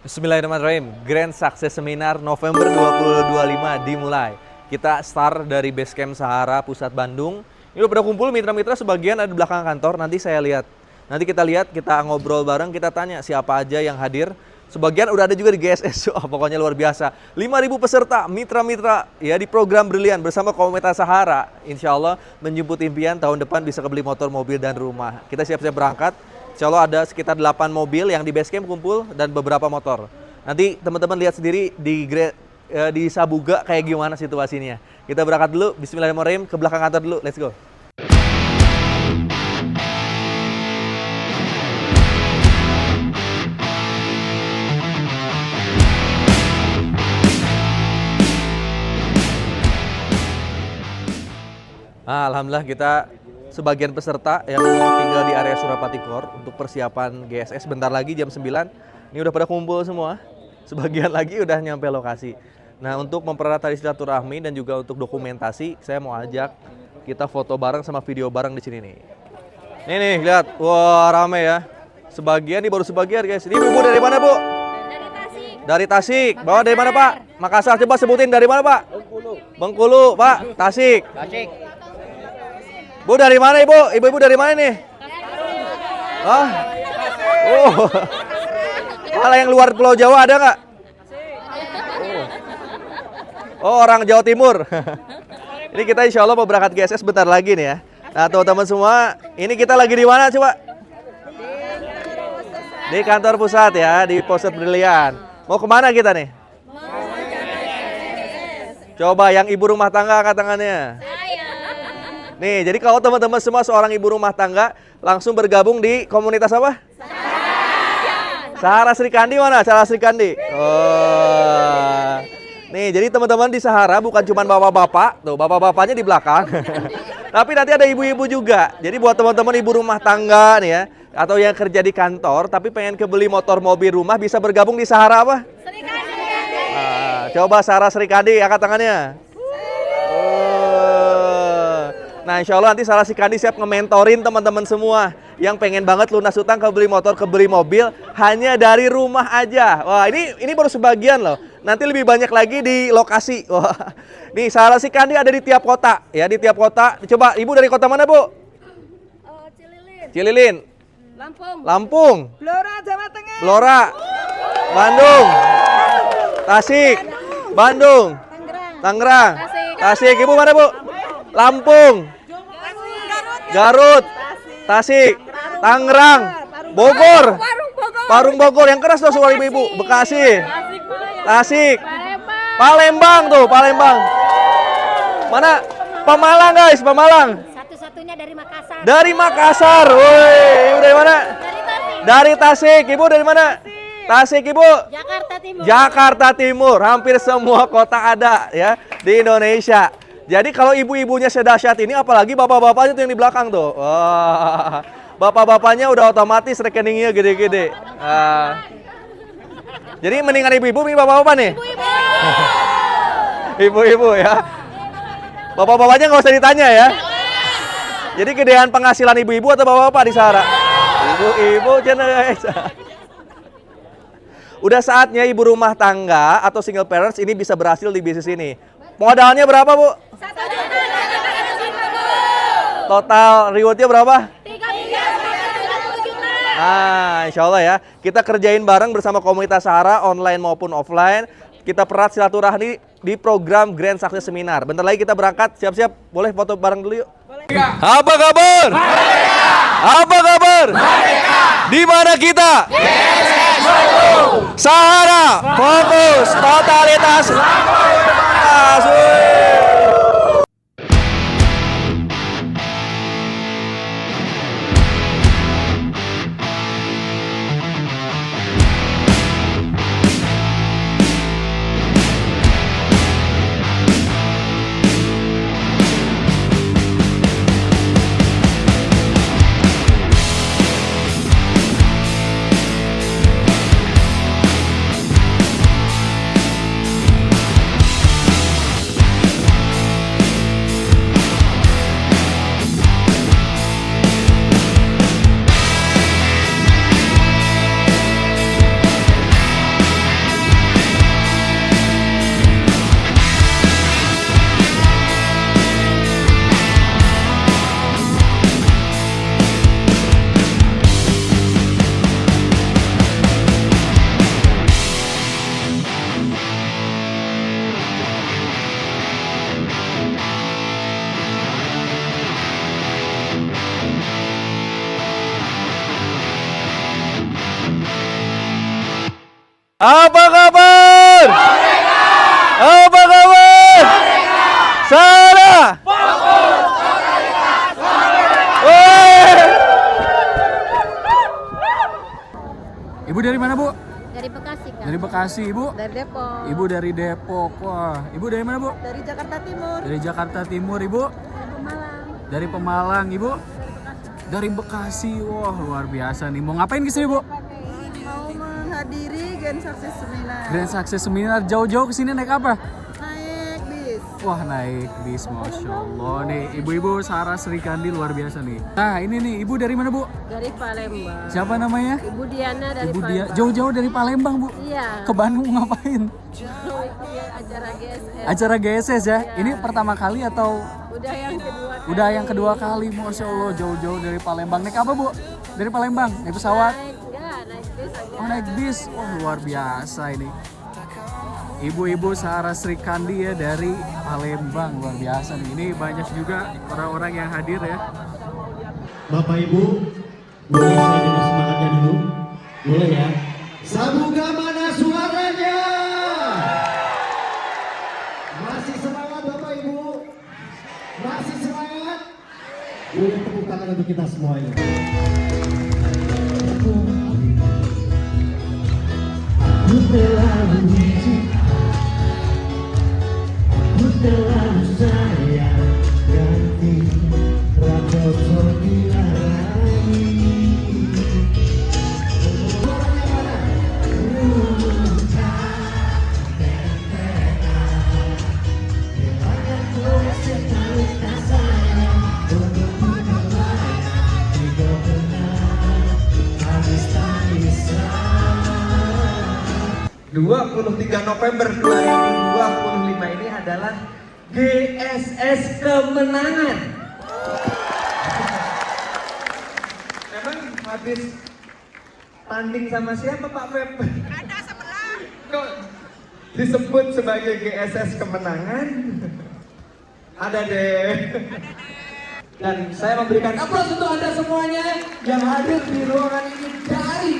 Bismillahirrahmanirrahim. Grand Success Seminar November 2025 dimulai. Kita start dari Basecamp Sahara Pusat Bandung. Ini udah pada kumpul mitra-mitra, sebagian ada di belakang kantor. Nanti saya lihat. Nanti kita lihat, kita ngobrol bareng, kita tanya siapa aja yang hadir. Sebagian udah ada juga di GSS. Oh, pokoknya luar biasa. 5.000 peserta, mitra-mitra ya di program Brilian bersama Komunitas Sahara. Insya Allah menjemput impian tahun depan bisa kebeli motor, mobil, dan rumah. Kita siap-siap berangkat. Insya Allah ada sekitar 8 mobil yang di Basecamp kumpul dan beberapa motor. Nanti teman-teman lihat sendiri di Sabuga kayak gimana situasinya. Kita berangkat dulu, bismillahirrahmanirrahim, ke belakang kantor dulu, let's go. Alhamdulillah kita sebagian peserta yang tinggal di area Surapati Core untuk persiapan GSS bentar lagi jam 9. Ini udah pada kumpul semua. Sebagian lagi udah nyampe lokasi. Nah, untuk mempererat tali silaturahmi dan juga untuk dokumentasi, saya mau ajak kita foto bareng sama video bareng di sini nih. Nih, lihat. Wah, rame ya. Sebagian nih baru sebagian, guys. Ini ibu dari mana, Bu? Dari Tasik. Dari Tasik. Bawa dari mana, Pak? Makassar. Coba sebutin dari mana, Pak? Bengkulu, Pak. Tasik. Bu dari mana, Ibu? Ibu-ibu dari mana nih? Hah? Oh. Malah yang luar Pulau Jawa ada nggak? Oh, orang Jawa Timur. Ini kita insya Allah mau berangkat GSS bentar lagi nih ya. Nah, teman-teman semua, ini kita lagi di mana coba? Di kantor pusat ya, di Pusat Brilian. Mau kemana kita nih? Coba yang ibu rumah tangga angkat tangannya. Nih, jadi kalau teman-teman semua seorang ibu rumah tangga langsung bergabung di komunitas apa? Sahara Sri Kandi mana? Sahara Sri Kandi. Oh. Nih, jadi teman-teman di Sahara bukan cuma bapak-bapak, tuh bapak-bapaknya di belakang. Tapi nanti ada ibu-ibu juga. Jadi buat teman-teman ibu rumah tangga nih ya, atau yang kerja di kantor tapi pengen kebeli motor, mobil, rumah, bisa bergabung di Sahara apa? Sri Kandi. Coba Sahara Sri Kandi angkat tangannya. Nah, insya Allah nanti Sahara Sri Kandi siap nge-mentorin teman-teman semua yang pengen banget lunas utang, kebeli motor, kebeli mobil hanya dari rumah aja. Wah, ini baru sebagian loh. Nanti lebih banyak lagi di lokasi. Wah, nih Sahara Sri Kandi ada di tiap kota ya, di tiap kota. Coba Ibu dari kota mana, Bu? Cililin. Cililin. Lampung. Lampung. Blora, Jawa Tengah. Blora. Bandung. Tasik. Bandung. Tangerang. Tasik. Ibu mana, Bu? Lampung. Garut, Tasik, Tangerang, Bogor, Parung Bogor, yang keras tuh suara ibu-ibu, Bekasi, Tasik, Palembang tuh, Palembang. Mana? Pemalang guys, Pemalang. Satu-satunya dari Makassar. Dari Makassar, woi, ibu dari mana? Dari Tasik, ibu dari mana? Tasik, ibu. Jakarta Timur. Jakarta Timur, hampir semua kota ada ya di Indonesia. Jadi kalau ibu-ibunya sedahsyat ini, apalagi bapak-bapaknya tuh yang di belakang tuh. Wah, bapak-bapaknya udah otomatis rekeningnya gede-gede. Jadi mendingan ibu-ibu, ini bapak-bapak nih. Ibu-ibu ya. Bapak-bapaknya nggak usah ditanya ya. Jadi gedean penghasilan ibu-ibu atau bapak-bapak di Sahara? Ibu-ibu guys. Udah saatnya ibu rumah tangga atau single parents ini bisa berhasil di bisnis ini. Modalnya berapa, Bu? 1 Total rewardnya berapa? 3 juta. Nah, insya Allah ya. Kita kerjain bareng bersama komunitas Sahara, online maupun offline. Kita perat silaturahmi di program Grand Success Seminar. Bentar lagi kita berangkat, siap-siap. Boleh foto bareng dulu yuk? Apa kabar? Merdeka! Apa kabar? Merdeka! Di mana kita? Sahara, fokus, totalitas. Apa kabar? Apa kabar? Sana. Ibu dari mana, Bu? Dari Bekasi kan? Dari Bekasi, Ibu. Dari Depok. Ibu dari Depok. Wah, Ibu dari mana, Bu? Dari Jakarta Timur. Dari Jakarta Timur, Ibu. Dari Pemalang. Dari Pemalang, Ibu. Dari Bekasi. Wah, luar biasa nih. Mau ngapain ke sini, Bu? Mau menghadiri Grand Success Seminar. Grand Success Seminar. Jauh-jauh ke sini naik apa? Naik bis. Wah, naik bis, Masya Allah. Nih, ibu-ibu Sarah Srikandi luar biasa nih. Nah, ini nih, Ibu dari mana, Bu? Dari Palembang. Siapa namanya? Ibu Diana dari Ibu dia. Palembang. Jauh-jauh dari Palembang, Bu. Iya. Ke Bandung ngapain? Mau ikut acara GSM. Acara GSS ya? Ini pertama kali atau Udah yang kedua. udah yang kedua kali? Masya Allah, jauh-jauh dari Palembang. Naik apa, Bu? Dari Palembang? Naik pesawat? Naik bis aja. Oh, naik bis. Oh, luar biasa ini. Ibu-ibu Sarah Srikandi ya dari Palembang, luar biasa nih. Ini banyak juga orang-orang yang hadir ya. Bapak Ibu, boleh saya dengar semangatnya dulu? Boleh ya? Sabuga mana suaranya? Masih semangat Bapak Ibu? Masih semangat? Boleh tepuk tangan untuk kita semuanya. Ku terlalu sayang ganti rakyat dilarang. November 2025 ini adalah GSS Kemenangan. Memang habis tanding sama siapa Pak Feb? Ada sebelah. Kok disebut sebagai GSS Kemenangan? Ada deh. Dan saya memberikan aplaus untuk Anda semuanya yang hadir di ruangan ini dari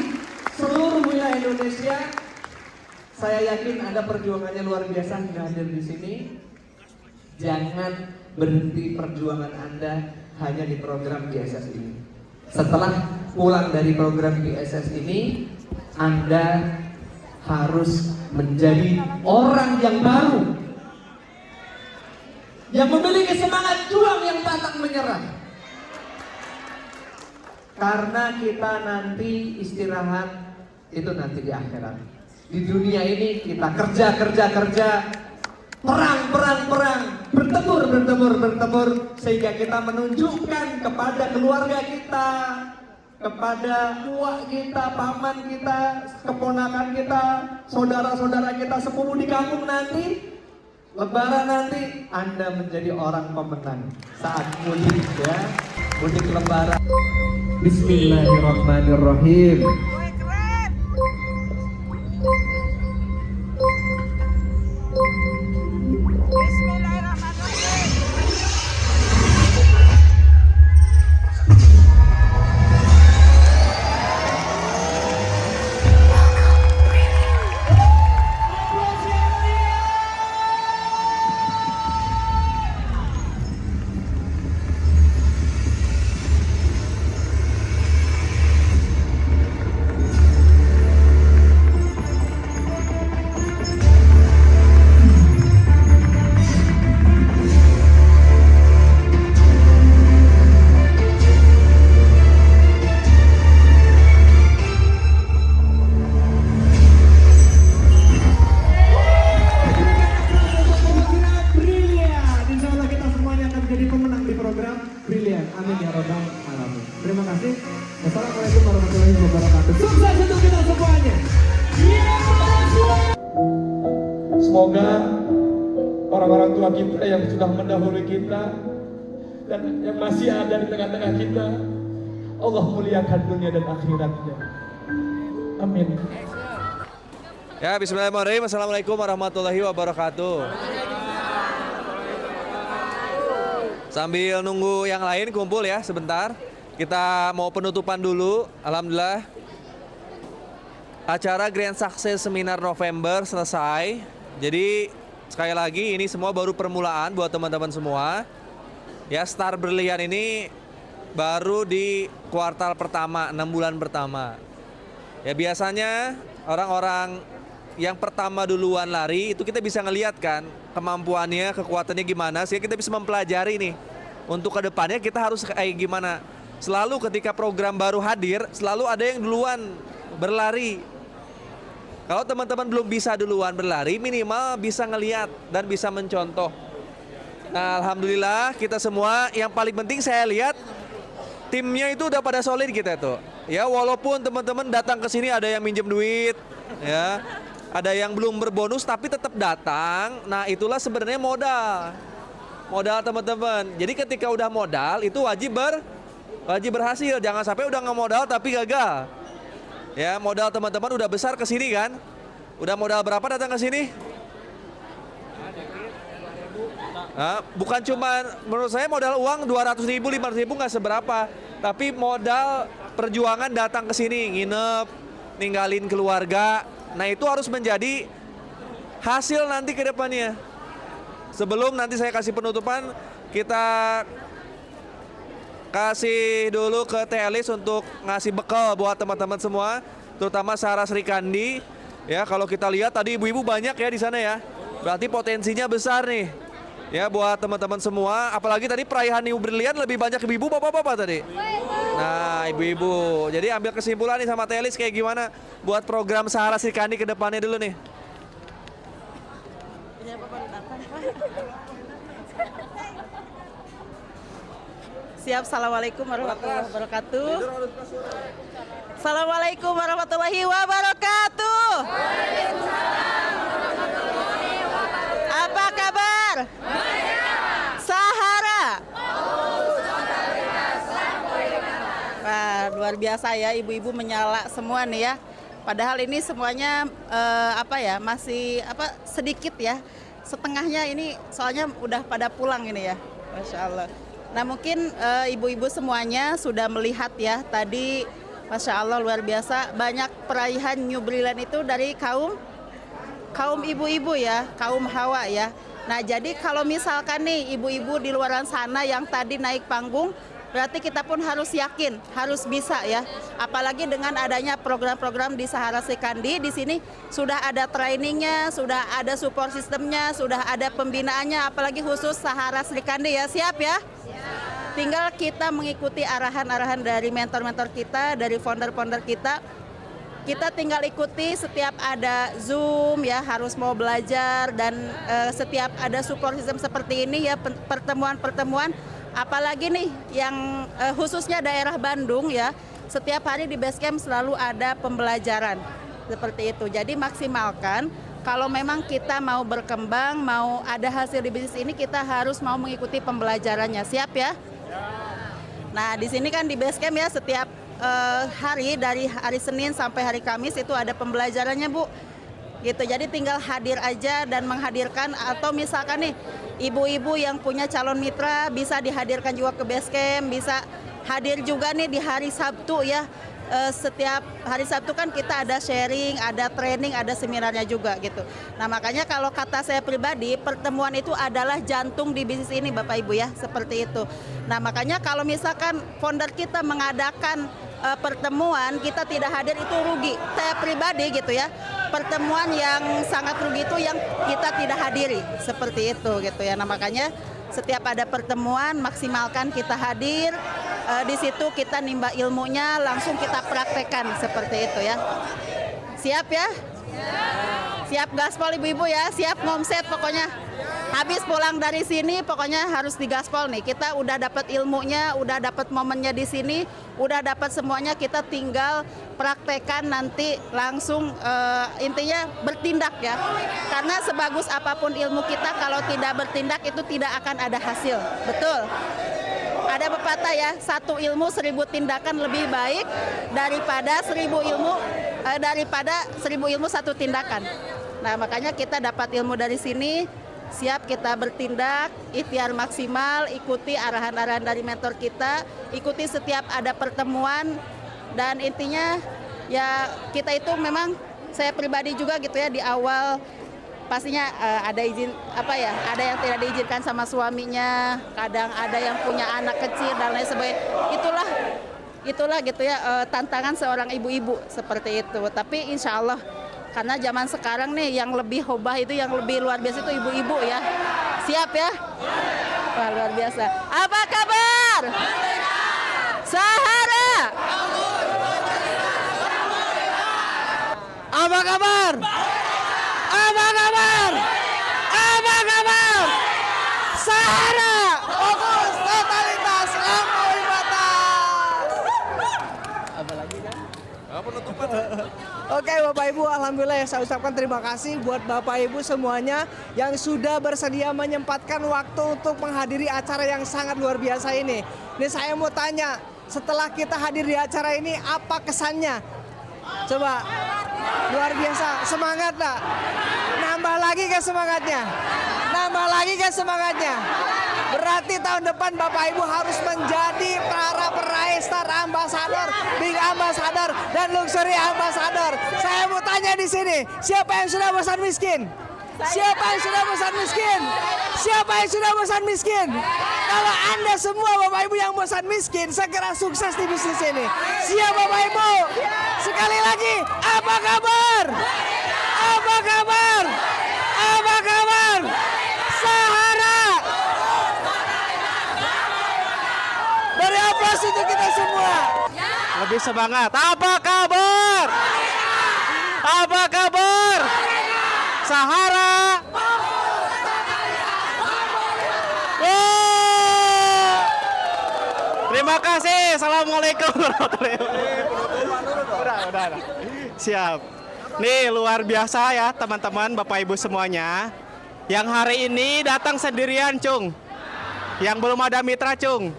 seluruh wilayah Indonesia. Saya yakin Anda perjuangannya luar biasa hingga hadir di sini. Jangan berhenti perjuangan Anda hanya di program GSS ini. Setelah pulang dari program GSS ini, Anda harus menjadi orang yang baru, yang memiliki semangat juang yang pantang menyerah. Karena kita nanti istirahat itu nanti di akhirat. Di dunia ini kita kerja, perang, bertempur, sehingga kita menunjukkan kepada keluarga kita, kepada uak kita, paman kita, keponakan kita, saudara-saudara kita, sepupu di kampung nanti, Lebaran nanti, Anda menjadi orang pemenang saat mudik ya, mudik Lebaran. Bismillahirrahmanirrahim. Amin ya robbal alamin. Terima kasih. Wassalamualaikum warahmatullahi wabarakatuh. Sukses untuk kita semuanya. Semoga orang-orang tua kita yang sudah mendahului kita dan yang masih ada di tengah-tengah kita, Allah muliakan dunia dan akhiratnya. Amin. Ya, bismillahirrahmanirrahim. Assalamualaikum warahmatullahi wabarakatuh. Sambil nunggu yang lain kumpul ya sebentar. Kita mau penutupan dulu. Alhamdulillah. Acara Grand Success Seminar November selesai. Jadi sekali lagi ini semua baru permulaan buat teman-teman semua. Ya, Star Berlian ini baru di kuartal pertama, 6 bulan pertama. Ya, biasanya orang-orang yang pertama duluan lari itu kita bisa ngeliat kan kemampuannya, kekuatannya gimana, sehingga kita bisa mempelajari nih untuk kedepannya kita harus kayak gimana. Selalu ketika program baru hadir, selalu ada yang duluan berlari. Kalau teman-teman belum bisa duluan berlari, minimal bisa ngeliat dan bisa mencontoh. Nah, alhamdulillah kita semua, yang paling penting saya lihat timnya itu udah pada solid kita tuh. Ya, walaupun teman-teman datang ke sini ada yang minjem duit, ya, ada yang belum berbonus tapi tetap datang. Nah, itulah sebenarnya modal teman-teman. Jadi ketika udah modal itu wajib berhasil. Jangan sampai udah nggak modal tapi gagal. Ya, modal teman-teman udah besar ke sini kan? Udah modal berapa datang ke sini? Nah, bukan cuma menurut saya modal uang 200.000, 500.000 nggak seberapa, tapi modal perjuangan datang ke sini, nginep, ninggalin keluarga. Nah, itu harus menjadi hasil nanti ke depannya. Sebelum nanti saya kasih penutupan, kita kasih dulu ke Telis untuk ngasih bekal buat teman-teman semua, terutama Sarah Sri Kandi. Ya, kalau kita lihat tadi ibu-ibu banyak ya di sana ya. Berarti potensinya besar nih. Ya, buat teman-teman semua, apalagi tadi perayaan New Brilliant lebih banyak ibu-ibu, bapak-bapak tadi. Nah, ibu-ibu. Jadi ambil kesimpulan nih sama Telis kayak gimana buat program Sarah Sri Kandi ke depannya dulu nih. Siap, assalamualaikum warahmatullahi wabarakatuh. Assalamualaikum warahmatullahi wabarakatuh. Apa kabar? Sahara. Wah, luar biasa ya, ibu-ibu menyala semua nih ya. Padahal ini semuanya masih sedikit ya. Setengahnya ini soalnya udah pada pulang ini ya. Masya Allah. Nah, mungkin ibu-ibu semuanya sudah melihat ya tadi, Masya Allah luar biasa, banyak perayaan New Brilliant itu dari kaum ibu-ibu ya, kaum hawa ya. Nah, jadi kalau misalkan nih ibu-ibu di luar sana yang tadi naik panggung, berarti kita pun harus yakin, harus bisa ya. Apalagi dengan adanya program-program di Sahara Sri Kandi, di sini sudah ada trainingnya, sudah ada support sistemnya, sudah ada pembinaannya, apalagi khusus Sahara Sri Kandi ya. Siap ya? Tinggal kita mengikuti arahan-arahan dari mentor-mentor kita, dari founder-founder kita. Kita tinggal ikuti setiap ada Zoom ya, harus mau belajar, dan setiap ada support system seperti ini ya, pertemuan-pertemuan. Apalagi nih yang khususnya daerah Bandung ya, setiap hari di Basecamp selalu ada pembelajaran seperti itu. Jadi maksimalkan, kalau memang kita mau berkembang, mau ada hasil di bisnis ini, kita harus mau mengikuti pembelajarannya. Siap ya? Nah, di sini kan di Basecamp ya, setiap hari dari hari Senin sampai hari Kamis itu ada pembelajarannya, Bu. Gitu. Jadi tinggal hadir aja dan menghadirkan, atau misalkan nih ibu-ibu yang punya calon mitra bisa dihadirkan juga ke Basecamp, bisa hadir juga nih di hari Sabtu ya. Setiap hari Sabtu kan kita ada sharing, ada training, ada seminarnya juga gitu. Nah, makanya kalau kata saya pribadi, pertemuan itu adalah jantung di bisnis ini Bapak Ibu ya, seperti itu. Nah, makanya kalau misalkan founder kita mengadakan pertemuan, kita tidak hadir, itu rugi. Saya pribadi gitu ya, pertemuan yang sangat rugi itu yang kita tidak hadiri, seperti itu gitu ya. Nah, makanya setiap ada pertemuan maksimalkan kita hadir. Di situ kita nimba ilmunya, langsung kita praktekkan seperti itu ya. Siap ya? Siap gaspol ibu-ibu ya, siap ngomset pokoknya. Habis pulang dari sini pokoknya harus digaspol nih. Kita udah dapat ilmunya, udah dapat momennya di sini, udah dapat semuanya, kita tinggal praktekkan nanti langsung, intinya bertindak ya. Karena sebagus apapun ilmu kita, kalau tidak bertindak itu tidak akan ada hasil. Betul? Ada pepatah ya, 1 ilmu 1000 tindakan lebih baik daripada 1000 ilmu 1 tindakan. Nah, makanya kita dapat ilmu dari sini, siap kita bertindak, ikhtiar maksimal, ikuti arahan-arahan dari mentor kita, ikuti setiap ada pertemuan, dan intinya ya kita itu memang saya pribadi juga gitu ya di awal pastinya ada izin ada yang tidak diizinkan sama suaminya, kadang ada yang punya anak kecil dan lain sebagainya. Itulah gitu ya tantangan seorang ibu-ibu seperti itu. Tapi insya Allah karena zaman sekarang nih yang lebih hobah itu, yang lebih luar biasa itu ibu-ibu ya. Siap ya? Wah, luar biasa. Apa kabar? Sahara. Apa kabar? Apa kabar? Apa kabar? Sahara, fokus, totalitas, lampaui batas. Apa lagi kan? Penutupan. Oke Bapak Ibu, alhamdulillah ya, saya ucapkan terima kasih buat Bapak Ibu semuanya yang sudah bersedia menyempatkan waktu untuk menghadiri acara yang sangat luar biasa ini. Ini saya mau tanya, setelah kita hadir di acara ini apa kesannya? Coba, luar biasa, semangat tak? Nambah lagi ke semangatnya? Nambah lagi ke semangatnya? Berarti tahun depan Bapak Ibu harus menjadi para peraih Star Ambassador, Big Ambassador, dan Luxury Ambassador. Saya mau tanya di sini, siapa yang sudah bosan miskin? Siapa yang sudah bosan miskin? Siapa yang sudah bosan miskin? Kalau Anda semua Bapak Ibu yang bosan miskin, segera sukses di bisnis ini. Siap Bapak Ibu? Sekali lagi, apa kabar? Apa kabar? Apa kabar? Sahara. Beri aplaus untuk kita semua. Lebih semangat. Apa kabar? Apa kabar? Sahara. Terima kasih. Assalamualaikum warahmatullahi wabarakatuh. Udah. Siap. Nih luar biasa ya teman-teman, Bapak Ibu semuanya. Yang hari ini datang sendirian, Cung. Yang belum ada mitra, Cung.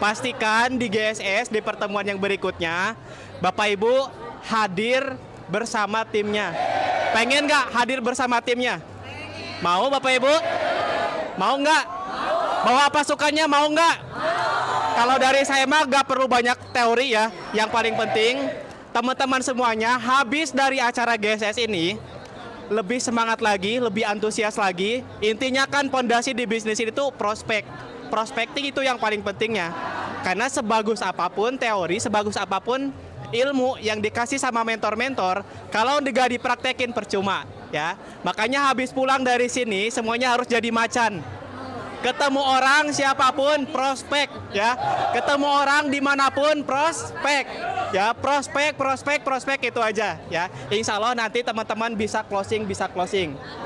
Pastikan di GSS di pertemuan yang berikutnya Bapak Ibu hadir bersama timnya. Pengen nggak hadir bersama timnya? Mau Bapak Ibu? Mau nggak? Bawa pasukannya mau nggak? Kalau dari saya mah nggak perlu banyak teori ya. Yang paling penting teman-teman semuanya habis dari acara GSS ini lebih semangat lagi, lebih antusias lagi. Intinya kan pondasi di bisnis itu prospek. Prospecting itu yang paling pentingnya. Karena sebagus apapun teori, sebagus apapun ilmu yang dikasih sama mentor-mentor, kalau nggak dipraktekin percuma ya. Makanya habis pulang dari sini semuanya harus jadi macan. Ketemu orang siapapun prospek ya. Ketemu orang dimanapun prospek ya. Prospek itu aja ya. Insya Allah nanti teman-teman bisa closing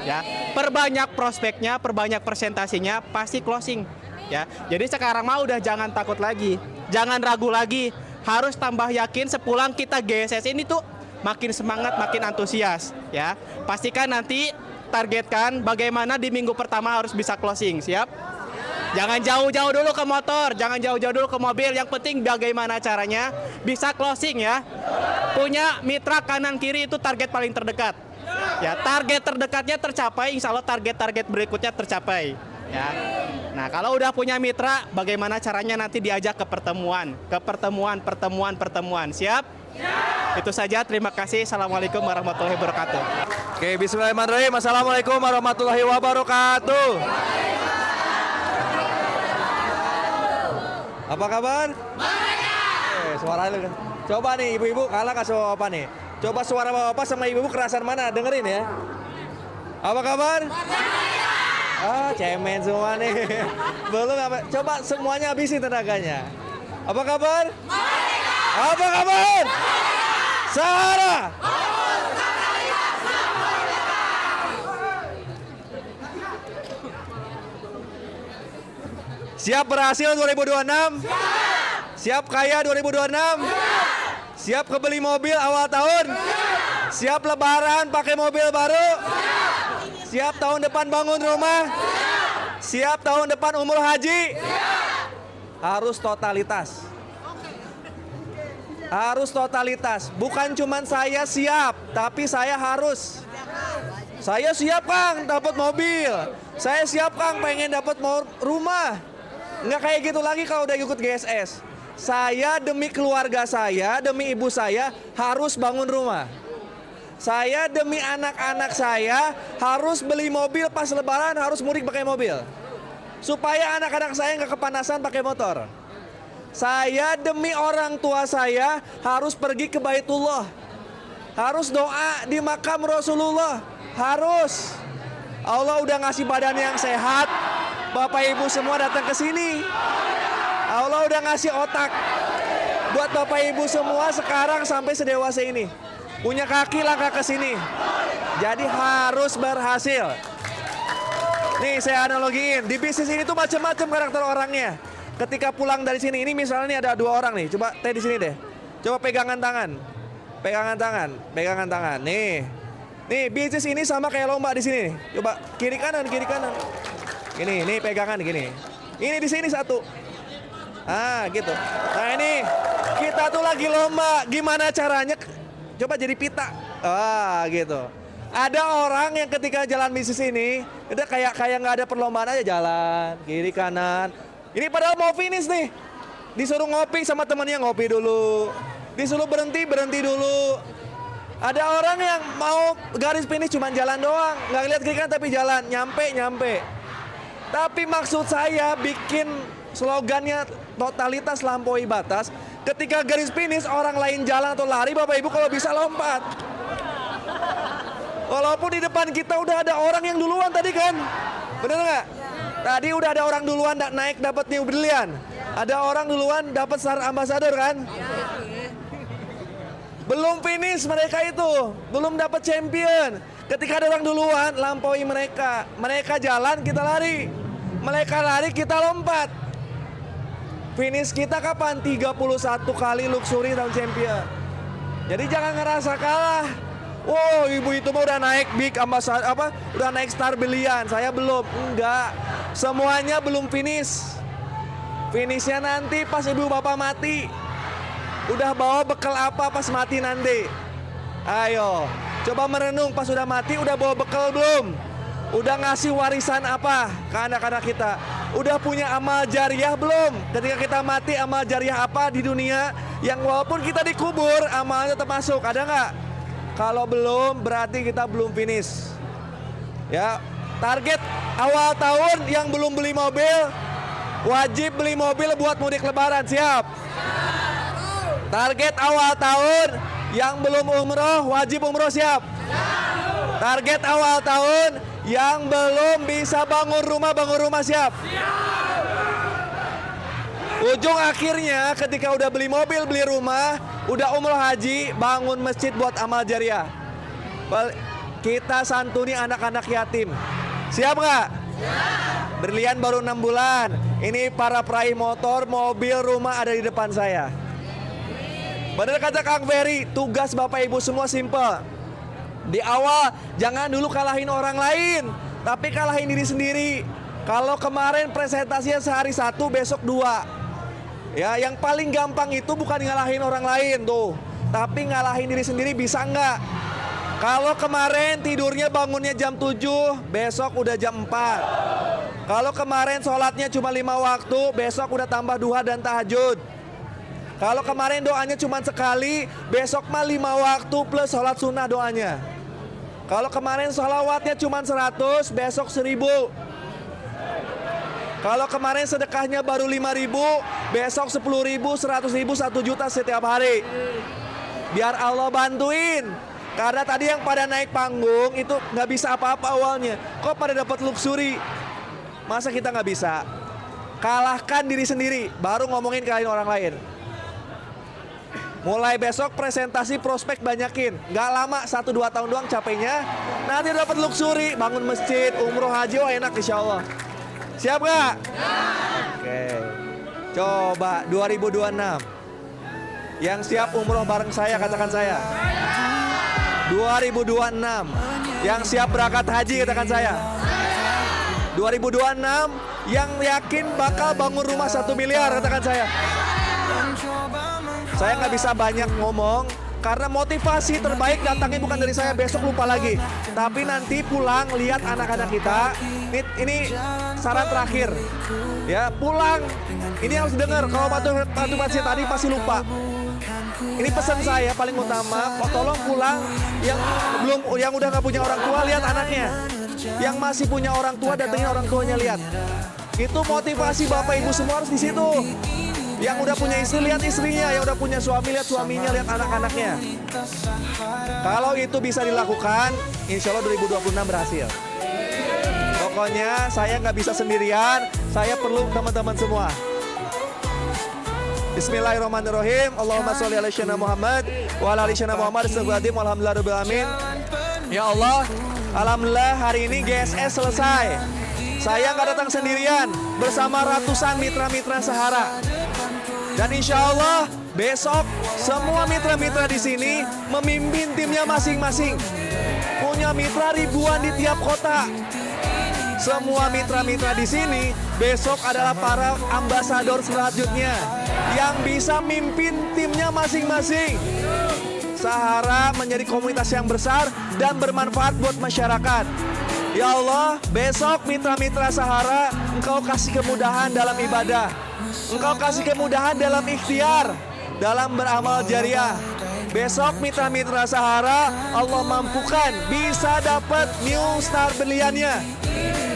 ya. Perbanyak prospeknya, perbanyak presentasinya, pasti closing ya. Jadi sekarang mah udah jangan takut lagi, jangan ragu lagi. Harus tambah yakin sepulang kita GSS ini tuh makin semangat, makin antusias ya. Pastikan nanti targetkan bagaimana di minggu pertama harus bisa closing, siap? Jangan jauh-jauh dulu ke motor, jangan jauh-jauh dulu ke mobil. Yang penting bagaimana caranya bisa closing ya. Punya mitra kanan kiri itu target paling terdekat. Ya, target terdekatnya tercapai, insya Allah target-target berikutnya tercapai. Ya. Nah, kalau udah punya mitra, bagaimana caranya nanti diajak ke pertemuan, pertemuan. Siap? Itu saja, terima kasih. Assalamualaikum warahmatullahi wabarakatuh. Oke, bismillahirrahmanirrahim. Assalamualaikum warahmatullahi wabarakatuh. Apa kabar? Suara lu kan. Coba nih ibu-ibu kalah kasih apa nih? Coba suara bapak sama ibu-ibu kerasan mana? Dengerin ya. Apa kabar? Cemen semua nih. Belum apa? Coba semuanya habisin tenaganya. Apa kabar? Apa kabar? Sahara. Siap berhasil 2026? Siap kaya 2026? Siap kebeli mobil awal tahun? Siap lebaran pakai mobil baru? Siap tahun depan bangun rumah? Siap tahun depan umroh haji? Harus totalitas. Harus totalitas. Bukan cuman saya siap, tapi saya harus. Saya siap Kang dapat mobil. Saya siap Kang pengen dapat rumah. Nggak kayak gitu lagi kalau udah ikut GSS. Saya demi keluarga saya, demi ibu saya harus bangun rumah. Saya demi anak-anak saya harus beli mobil pas lebaran, harus mudik pakai mobil. Supaya anak-anak saya nggak kepanasan pakai motor. Saya demi orang tua saya harus pergi ke Baitullah. Harus doa di makam Rasulullah. Harus. Allah udah ngasih badan yang sehat. Bapak Ibu semua datang ke sini. Allah udah ngasih otak buat Bapak Ibu semua sekarang sampai sedewasa ini. Punya kaki langkah ke sini. Jadi harus berhasil. Nih saya analogiin, di bisnis ini tuh macam-macam karakter orangnya. Ketika pulang dari sini, ini misalnya nih ada 2 orang nih. Coba teh di sini deh. Coba pegangan tangan. Pegangan tangan, pegangan tangan. Nih. Nih, bisnis ini sama kayak lomba di sini. Coba kiri kanan, kiri kanan. Gini, nih pegangan gini. Ini di sini satu. Ah, gitu. Nah, ini kita tuh lagi lomba. Gimana caranya? Coba jadi pita. Ah, gitu. Ada orang yang ketika jalan bisnis ini, udah kayak nggak ada perlombaan aja jalan kiri kanan. Ini padahal mau finish nih. Disuruh ngopi sama temannya ngopi dulu. Disuruh berhenti dulu. Ada orang yang mau garis finish cuma jalan doang, nggak lihat kiri kanan tapi jalan, nyampe. Tapi maksud saya bikin slogannya totalitas lampaui batas. Ketika garis finish orang lain jalan atau lari, Bapak Ibu kalau bisa lompat. Walaupun di depan kita udah ada orang yang duluan tadi kan, bener nggak? Tadi udah ada orang duluan naik dapat New Brilliant. Ada orang duluan dapat Star Ambassador kan? Belum finish mereka itu, belum dapat champion. Ketika ada orang duluan, lampaui mereka. Mereka jalan, kita lari. Mereka lari, kita lompat. Finish kita kapan? 31 kali luxury tahun champion. Jadi jangan ngerasa kalah. Wow, ibu itu mah udah naik big ambassador udah naik Star Brilliant. Saya belum. Enggak. Semuanya belum finish. Finishnya nanti pas ibu bapak mati. Udah bawa bekal apa pas mati nanti? Ayo, coba merenung pas udah mati udah bawa bekal belum? Udah ngasih warisan apa ke anak-anak kita? Udah punya amal jariah belum? Ketika kita mati amal jariah apa di dunia yang walaupun kita dikubur amalnya tetap masuk, ada nggak? Kalau belum berarti kita belum finish. Ya, target awal tahun yang belum beli mobil wajib beli mobil buat mudik lebaran, siap? Target awal tahun yang belum umroh wajib umroh, siap? Target awal tahun yang belum bisa bangun rumah siap? Ujung akhirnya ketika udah beli mobil, beli rumah, udah umroh haji, bangun masjid buat amal jariah. Kita santuni anak-anak yatim. Siap nggak? Berlian baru 6 bulan. Ini para peraih motor, mobil, rumah ada di depan saya. Bener kata Kang Ferry, tugas Bapak Ibu semua simple. Di awal jangan dulu kalahin orang lain, tapi kalahin diri sendiri. Kalau kemarin presentasinya sehari 1, besok 2. Ya, yang paling gampang itu bukan ngalahin orang lain tuh, tapi ngalahin diri sendiri. Bisa nggak? Kalau kemarin tidurnya bangunnya jam 7, besok udah jam 4. Kalau kemarin sholatnya cuma 5 waktu, besok udah tambah duha dan tahajud. Kalau kemarin doanya cuma sekali, besok mah 5 waktu plus sholat sunnah doanya. Kalau kemarin sholawatnya cuma 100, besok 1000. Kalau kemarin sedekahnya baru 5.000, besok 10.000, 100.000, 1 juta setiap hari. Biar Allah bantuin. Karena tadi yang pada naik panggung itu nggak bisa apa-apa awalnya. Kok pada dapat luxury? Masa kita nggak bisa? Kalahkan diri sendiri, baru ngomongin kalian orang lain. Mulai besok presentasi prospek banyakin. Nggak lama, 1-2 tahun doang capeknya. Nanti dapat luxury, bangun masjid, umroh haji, oh enak insya Allah. Siap nggak? Oke. Coba 2026. Yang siap umroh bareng saya, katakan saya. 2026. Yang siap berangkat haji, katakan saya. 2026. Yang yakin bakal bangun rumah 1 miliar, katakan saya. Saya nggak bisa banyak ngomong Karena motivasi terbaik datangnya bukan dari saya, besok lupa lagi. Tapi nanti pulang lihat anak-anak kita. Ini saran terakhir. Ya, pulang. Ini harus dengar. Kalau motivasi tadi pasti lupa. Ini pesan saya paling utama, tolong pulang yang udah nggak punya orang tua lihat anaknya. Yang masih punya orang tua datengin orang tuanya lihat. Itu motivasi Bapak Ibu semua harus di situ. Yang udah punya istri lihat istrinya, yang udah punya suami lihat suaminya, lihat anak-anaknya. Kalau itu bisa dilakukan, insya Allah 2026 berhasil. Pokoknya saya nggak bisa sendirian, saya perlu teman-teman semua. Bismillahirrahmanirrahim. Allahumma sholli ala sayyidina Muhammad wa ala ali sayyidina Muhammad astagfirullahaladzim walhamdulillah rabbil alamin. Ya Allah, alhamdulillah hari ini GSS selesai. Saya nggak datang sendirian, bersama ratusan mitra-mitra Sahara. Dan insya Allah besok semua mitra-mitra di sini memimpin timnya masing-masing. Punya mitra ribuan di tiap kota. Semua mitra-mitra di sini besok adalah para ambasador selanjutnya yang bisa mimpin timnya masing-masing. Sahara menjadi komunitas yang besar dan bermanfaat buat masyarakat. Ya Allah, besok mitra-mitra Sahara, Engkau kasih kemudahan dalam ibadah. Engkau kasih kemudahan dalam ikhtiar, dalam beramal jariah. Besok mitra-mitra Sahara, Allah mampukan bisa dapat new star berliannya.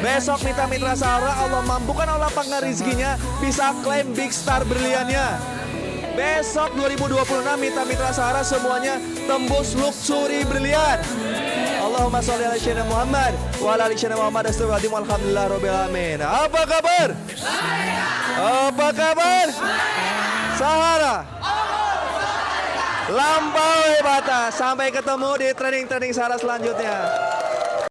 Besok mitra-mitra Sahara, Allah mampukan Allah lapangkan rezekinya bisa klaim big star berliannya. Besok 2026 mitra-mitra Sahara semuanya tembus luxury berlian. Allahumma sholli ala sayyidina Muhammad wa ala ali sayyidina Muhammad astagfirullahaladzim walhamdulillah rabbil alamin. Apa kabar? Apa kabar? Sahara. Lampaui batas. Sampai ketemu di training-training Sahara selanjutnya.